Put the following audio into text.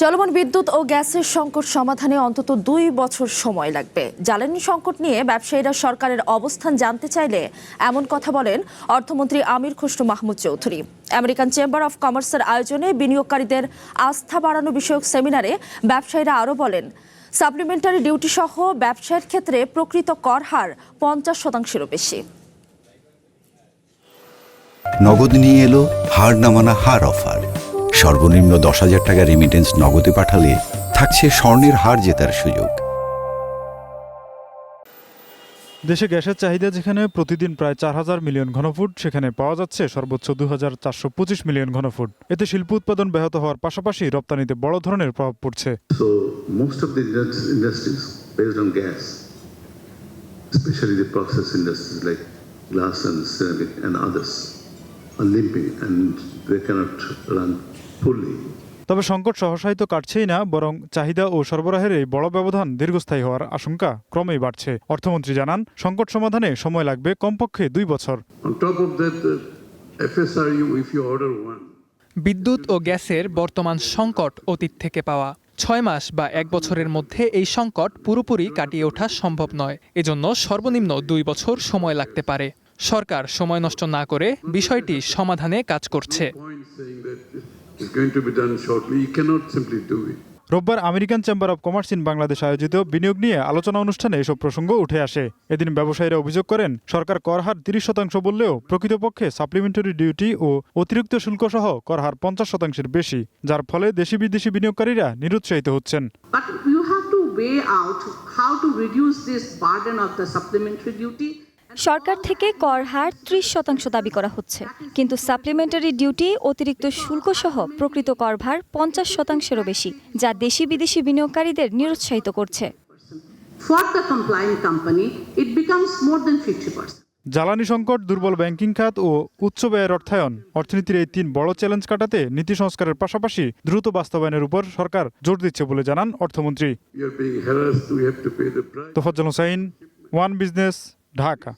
চলমান বিদ্যুৎ ও গ্যাসের সংকট সমাধানে অন্তত 2 বছর সময় লাগবে। জ্বালানি সংকট নিয়ে ব্যবসায়ীরা সরকারের অবস্থান জানতে চাইলে এমন কথা বলেন অর্থমন্ত্রী Amir Khasru Mahmud Chowdhury. American chamber of কমার্সের আয়োজনে বিনিয়োগকারীদের আস্থা বাড়ানো বিষয়ক সেমিনারে ব্যবসায়ীরা আরও বলেন, সাপ্লিমেন্টারি ডিউটি সহ ব্যবসায়ের ক্ষেত্রে প্রকৃত কর হার 50%-এরও বেশি। নগদ নিয়ে এলো হার না মানা হার অফার। সর্বনিম্ন 10,000 টাকা রেমিটেন্স নগদে পাঠালে থাকছে স্বর্ণের হার জেতার সুযোগ। দেশে গ্যাসের চাহিদা যেখানে প্রতিদিন প্রায় 4,000 মিলিয়ন ঘনফুট, সেখানে পাওয়া যাচ্ছে সর্বোচ্চ 2,425 মিলিয়ন ঘনফুট। এতে শিল্প উৎপাদন ব্যাহত হওয়ার পাশাপাশি রপ্তানিতে বড় ধরনের প্রভাব পড়ছে। So most of the industries based on gas, especially the process industries like glass and ceramic and others, are limping and they cannot run fully. তবে সংকট সহসাই তো কাটছেই না, বরং চাহিদা ও সরবরাহের এই বড় ব্যবধান দীর্ঘস্থায়ী হওয়ার আশঙ্কা ক্রমেই বাড়ছে। অর্থমন্ত্রী জানান, সংকট সমাধানে সময় লাগবে কমপক্ষে 2 বছর। On top of that, FSRU, if you order one, বিদ্যুৎ ও গ্যাসের বর্তমান সংকট অতীত থেকে পাওয়া। 6 মাস বা 1 বছরের মধ্যে এই সংকট পুরোপুরি কাটিয়ে ওঠা সম্ভব নয়। এজন্য সর্বনিম্ন 2 বছর সময় লাগতে পারে। সরকার সময় নষ্ট না করে বিষয়টি সমাধানে কাজ করছে। point saying that it's going to be done shortly, you cannot simply do it. রোববার American chamber of commerce in Bangladesh আয়োজিত বিনিয়োগ নিয়ে আলোচনা অনুষ্ঠানে এসব প্রসঙ্গ উঠে আসে। এদিন ব্যবসায়ীরা অভিযোগ করেন, সরকার কর হার 30% বললেও প্রকৃতপক্ষে সাপ্লিমেন্টারি ডিউটি ও অতিরিক্ত শুল্ক সহ কর হার 50%-এর বেশি, যার ফলে দেশি বিদেশি বিনিয়োগকারীরা নিরুৎসাহিত হচ্ছেন। But you have to weigh out how to reduce this burden of the supplementary duty. সরকার থেকে কর হার 30% দাবি করা হচ্ছে, কিন্তু সাপ্লিমেন্টারি ডিউটি, অতিরিক্ত শুল্ক সহ প্রকৃত কর ভার 50%-এরও বেশি, যা দেশি বিদেশি বিনিয়োগকারীদের নিরুৎসাহিত করছে। For the compliant company, it becomes more than 50%. জ্বালানি সংকট, দুর্বল ব্যাংকিং খাত ও উচ্চ ব্যয়ের অর্থায়ন অর্থনীতির এই 3 বড় চ্যালেঞ্জ কাটাতে নীতি সংস্কারের পাশাপাশি দ্রুত বাস্তবায়নের উপর সরকার জোর দিচ্ছে বলে জানান অর্থমন্ত্রী। We are being harassed, we have to pay the price. Tofazzal Hossain, one business, Dhaka.